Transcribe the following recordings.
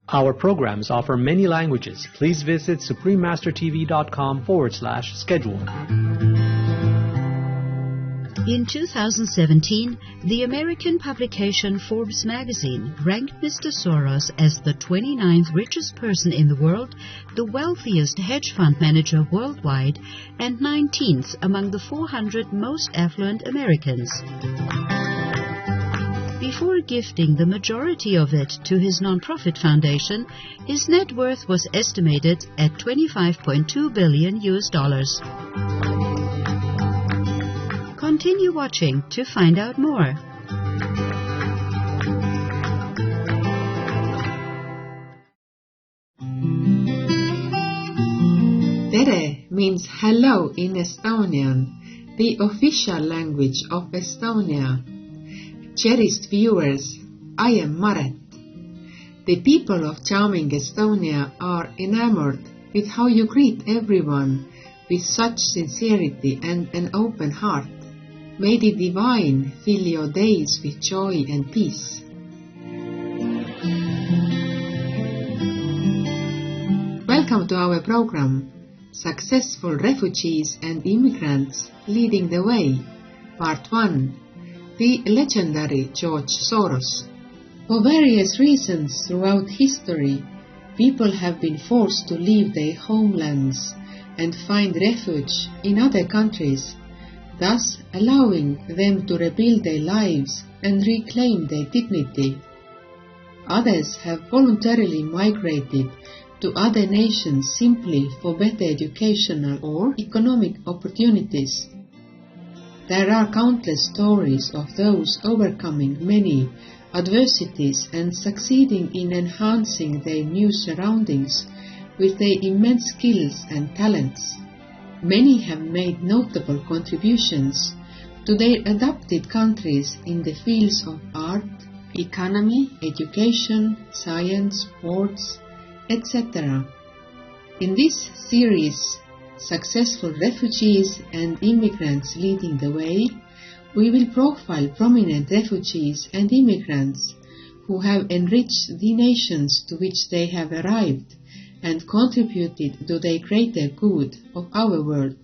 Our programs offer many languages. Please visit suprememastertv.com/schedule. In 2017, the American publication Forbes magazine ranked Mr. Soros as the 29th richest person in the world, the wealthiest hedge fund manager worldwide, and 19th among the 400 most affluent Americans. Before gifting the majority of it to his non-profit foundation, his net worth was estimated at $25.2 billion. Continue watching to find out more. Tere means hello in Estonian, the official language of Estonia. Cherished viewers, I am Maret. The people of charming Estonia are enamored with how you greet everyone with such sincerity and an open heart. May the divine fill your days with joy and peace. Welcome to our program, Successful Refugees and Immigrants Leading the Way, Part 1, the legendary George Soros. For various reasons throughout history, people have been forced to leave their homelands and find refuge in other countries, thus allowing them to rebuild their lives and reclaim their dignity. Others have voluntarily migrated to other nations simply for better educational or economic opportunities. There are countless stories of those overcoming many adversities and succeeding in enhancing their new surroundings with their immense skills and talents. Many have made notable contributions to their adopted countries in the fields of art, economy, education, science, sports, etc. In this series, Successful Refugees and Immigrants Leading the Way, we will profile prominent refugees and immigrants who have enriched the nations to which they have arrived and contributed to the greater good of our world.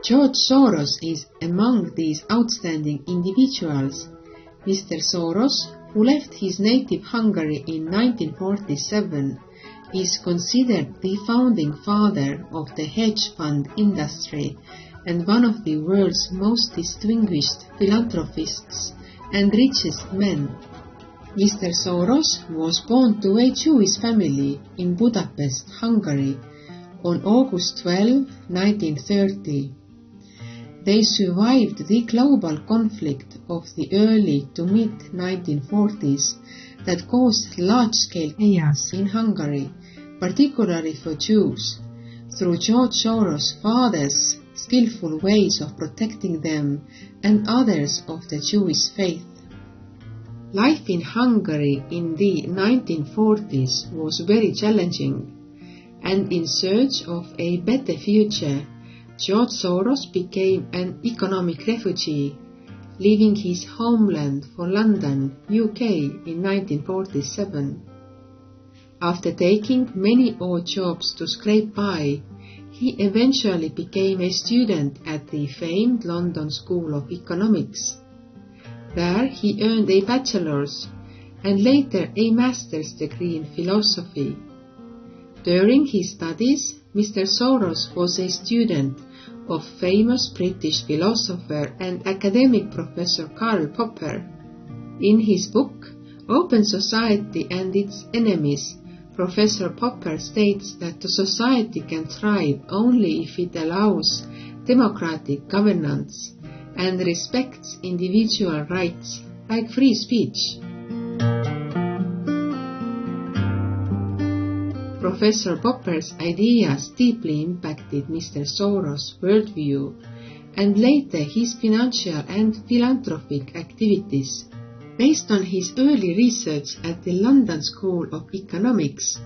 George Soros is among these outstanding individuals. Mr. Soros, who left his native Hungary in 1947, is considered the founding father of the hedge fund industry and one of the world's most distinguished philanthropists and richest men. Mr. Soros was born to a Jewish family in Budapest, Hungary, on August 12, 1930. They survived the global conflict of the early to mid-1940s that caused large-scale chaos in Hungary, particularly for Jews, through George Soros' father's skillful ways of protecting them and others of the Jewish faith. Life in Hungary in the 1940s was very challenging, and in search of a better future, George Soros became an economic refugee, leaving his homeland for London, UK in 1947. After taking many odd jobs to scrape by, he eventually became a student at the famed London School of Economics. There he earned a bachelor's and later a master's degree in philosophy. During his studies, Mr. Soros was a student of famous British philosopher and academic Professor Karl Popper. In his book, Open Society and Its Enemies, Professor Popper states that the society can thrive only if it allows democratic governance and respects individual rights like free speech. Professor Popper's ideas deeply impacted Mr. Soros' worldview and later his financial and philanthropic activities. Based on his early research at the London School of Economics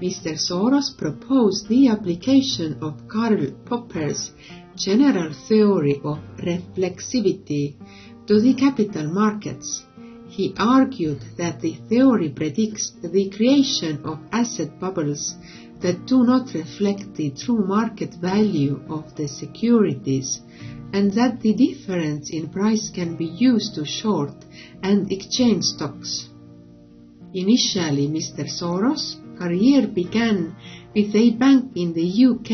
Mr. Soros proposed the application of Karl Popper's general theory of reflexivity to the capital markets. He argued that the theory predicts the creation of asset bubbles that do not reflect the true market value of the securities, and that the difference in price can be used to short and exchange stocks. Initially, Mr. Soros' career began with a bank in the UK,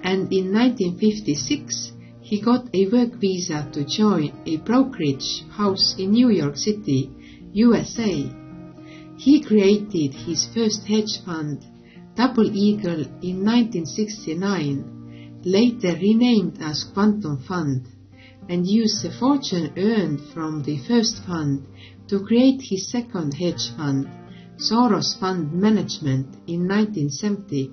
and in 1956 he got a work visa to join a brokerage house in New York City, USA. He created his first hedge fund, Double Eagle, in 1969, later renamed as Quantum Fund, and used the fortune earned from the first fund to create his second hedge fund, Soros Fund Management, in 1970.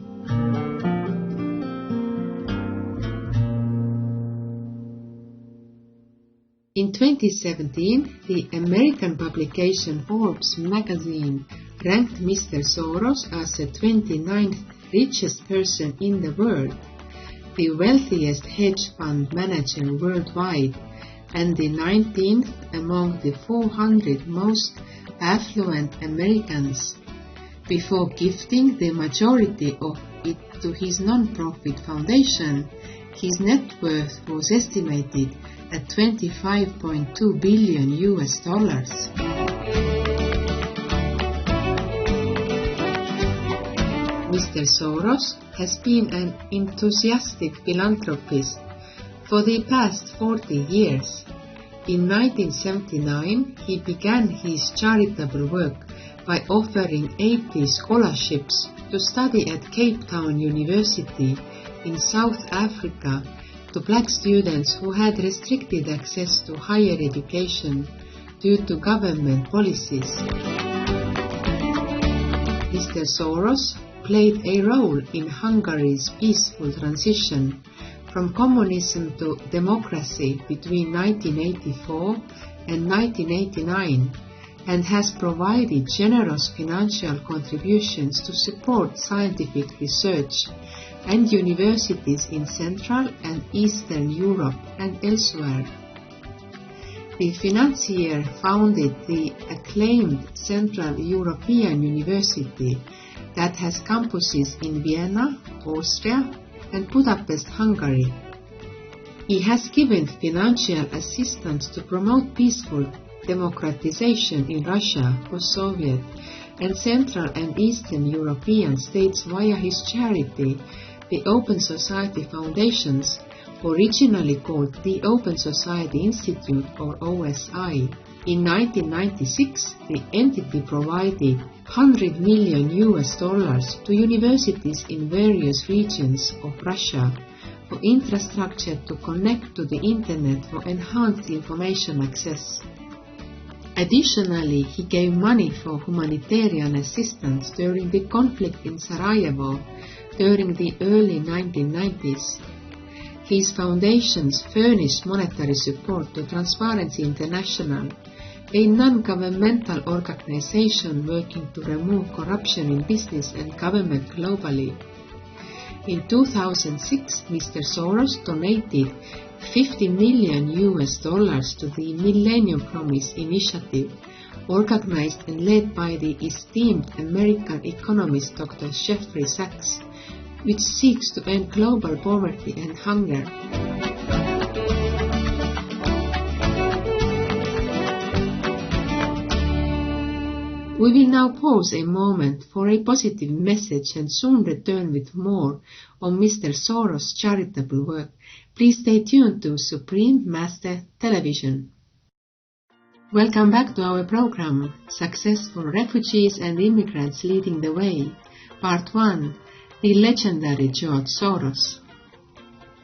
In 2017, the American publication Forbes magazine ranked Mr. Soros as the 29th richest person in the world, the wealthiest hedge fund manager worldwide, and the 19th among the 400 most affluent Americans, before gifting the majority of it to his non-profit foundation. His net worth was estimated at $25.2 billion. Mr. Soros has been an enthusiastic philanthropist for the past 40 years. In 1979, he began his charitable work by offering 80 scholarships to study at Cape Town University in South Africa to black students who had restricted access to higher education due to government policies. Mr. Soros played a role in Hungary's peaceful transition from communism to democracy between 1984 and 1989, and has provided generous financial contributions to support scientific research and universities in Central and Eastern Europe and elsewhere. The financier founded the acclaimed Central European University that has campuses in Vienna, Austria, and Budapest, Hungary. He has given financial assistance to promote peaceful democratization in Russia, post-Soviet, and Central and Eastern European states via his charity, the Open Society Foundations, originally called the Open Society Institute or OSI. In 1996, the entity provided $100 million to universities in various regions of Russia for infrastructure to connect to the Internet for enhanced information access. Additionally, he gave money for humanitarian assistance during the conflict in Sarajevo during the early 1990s. His foundations furnished monetary support to Transparency International, a non-governmental organization working to remove corruption in business and government globally. In 2006, Mr. Soros donated $50 million to the Millennium Promise Initiative, organized and led by the esteemed American economist Dr. Jeffrey Sachs, which seeks to end global poverty and hunger. We will now pause a moment for a positive message and soon return with more on Mr. Soros' charitable work. Please stay tuned to Supreme Master Television. Welcome back to our program, Success for Refugees and Immigrants Leading the Way, Part 1, the legendary George Soros.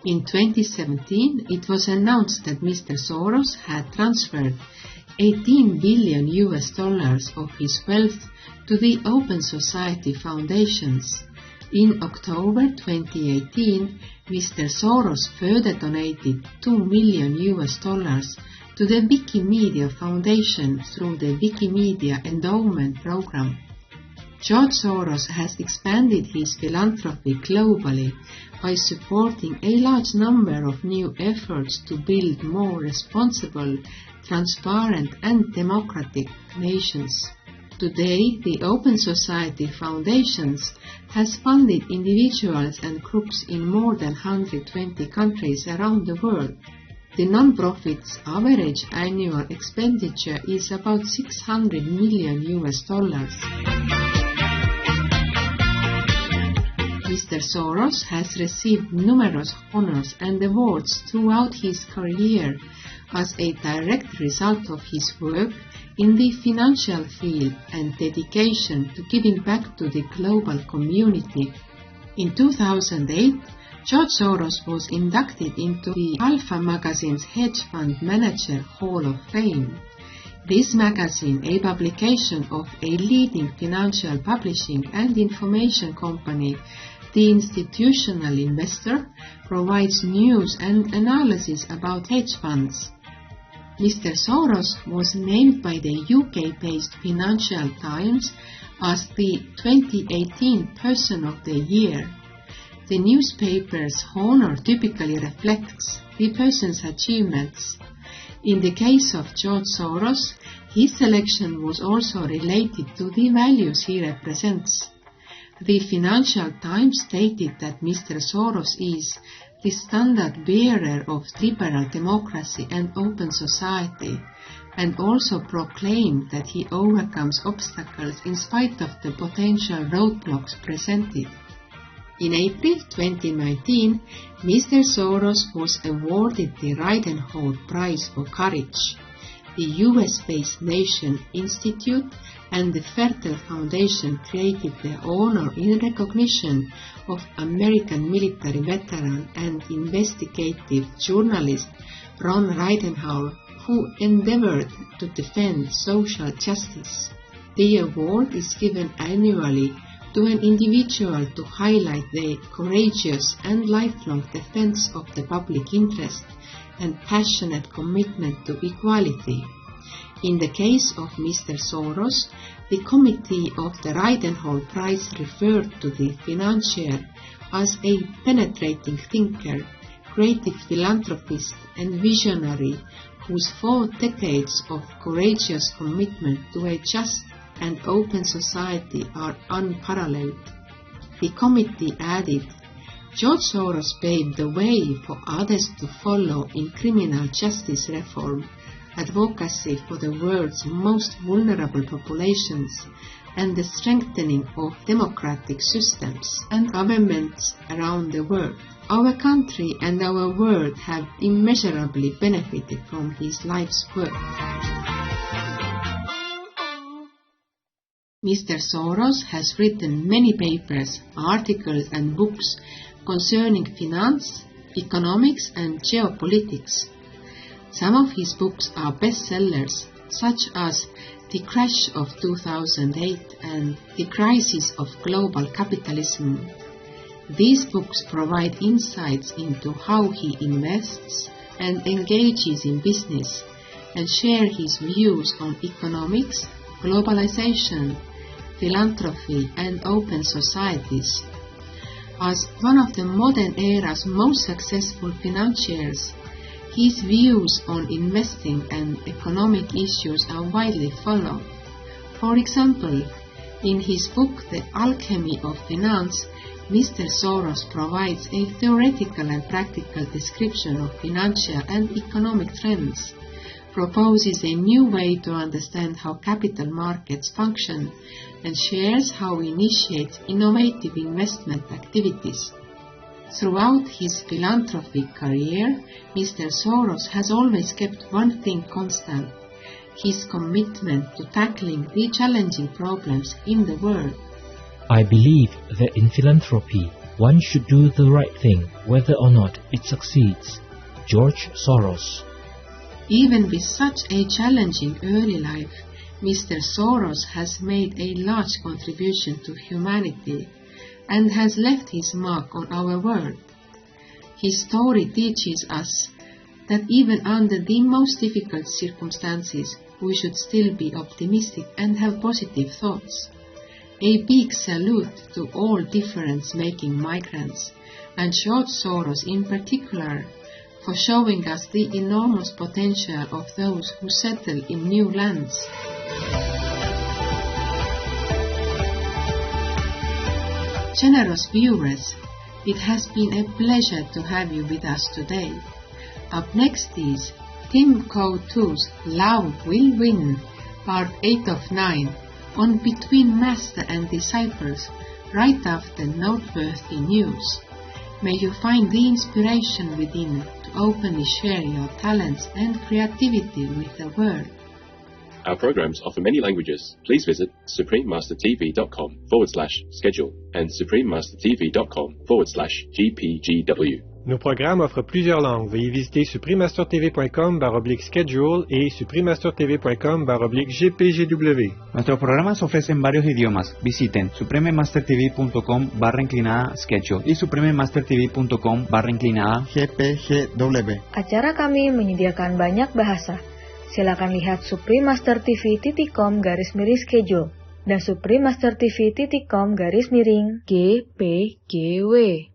In 2017, it was announced that Mr. Soros had transferred $18 billion of his wealth to the Open Society Foundations. In October 2018, Mr. Soros further donated $2 million to the Wikimedia Foundation through the Wikimedia Endowment Program. George Soros has expanded his philanthropy globally by supporting a large number of new efforts to build more responsible, transparent and democratic nations. Today, the Open Society Foundations has funded individuals and groups in more than 120 countries around the world. The non-profit's average annual expenditure is about $600 million. Mr. Soros has received numerous honors and awards throughout his career as a direct result of his work in the financial field and dedication to giving back to the global community. In 2008, George Soros was inducted into the Alpha magazine's Hedge Fund Manager Hall of Fame. This magazine, a publication of a leading financial publishing and information company, the Institutional Investor, provides news and analysis about hedge funds. Mr. Soros was named by the UK-based Financial Times as the 2018 Person of the Year. The newspaper's honor typically reflects the person's achievements. In the case of George Soros, his selection was also related to the values he represents. The Financial Times stated that Mr. Soros is the standard bearer of liberal democracy and open society, and also proclaimed that he overcomes obstacles in spite of the potential roadblocks presented. In April 2019, Mr. Soros was awarded the Runtuh Prize for Courage. The US-based Nation Institute and the Fertile Foundation created the honor in recognition of American military veteran and investigative journalist Ron Runtuh, who endeavored to defend social justice. The award is given annually to an individual to highlight their courageous and lifelong defense of the public interest and passionate commitment to equality. In the case of Mr. Soros, the committee of the Runtuh Prize referred to the financier as a penetrating thinker, creative philanthropist and visionary whose 4 decades of courageous commitment to a just and open society are unparalleled. The committee added, George Soros paved the way for others to follow in criminal justice reform, advocacy for the world's most vulnerable populations, and the strengthening of democratic systems and governments around the world. Our country and our world have immeasurably benefited from his life's work. Mr. Soros has written many papers, articles and books concerning finance, economics and geopolitics. Some of his books are bestsellers, such as The Crash of 2008 and The Crisis of Global Capitalism. These books provide insights into how he invests and engages in business, and share his views on economics, globalization, philanthropy and open societies. As one of the modern era's most successful financiers, his views on investing and economic issues are widely followed. For example, in his book The Alchemy of Finance, Mr. Soros provides a theoretical and practical description of financial and economic trends, proposes a new way to understand how capital markets function, and shares how he initiates innovative investment activities. Throughout his philanthropic career, Mr. Soros has always kept one thing constant: his commitment to tackling the challenging problems in the world. I believe that in philanthropy, one should do the right thing, whether or not it succeeds. George Soros. Even with such a challenging early life, Mr. Soros has made a large contribution to humanity and has left his mark on our world. His story teaches us that even under the most difficult circumstances, we should still be optimistic and have positive thoughts. A big salute to all difference-making migrants, and George Soros in particular, for showing us the enormous potential of those who settle in new lands. Generous viewers, it has been a pleasure to have you with us today. Up next is Tim Co2's Love Will Win, Part 8 of 9, on Between Master and Disciples, right after noteworthy news. May you find the inspiration within to openly share your talents and creativity with the world. Our programs offer many languages. Please visit suprememastertv.com/schedule and suprememastertv.com/GPGW. Nos programmes offrent plusieurs langues. Veuillez visiter suprememastertv.com/schedule y suprememastertv.com/GPGW. Nuestros programas ofrecen varios idiomas. Visiten suprememastertv.com/schedule y suprememastertv.com/GPGW. Acara kami menyediakan banyak bahasa. Silakan lihat suprememastertv.com/schedule dan suprememastertv.com/GPGW.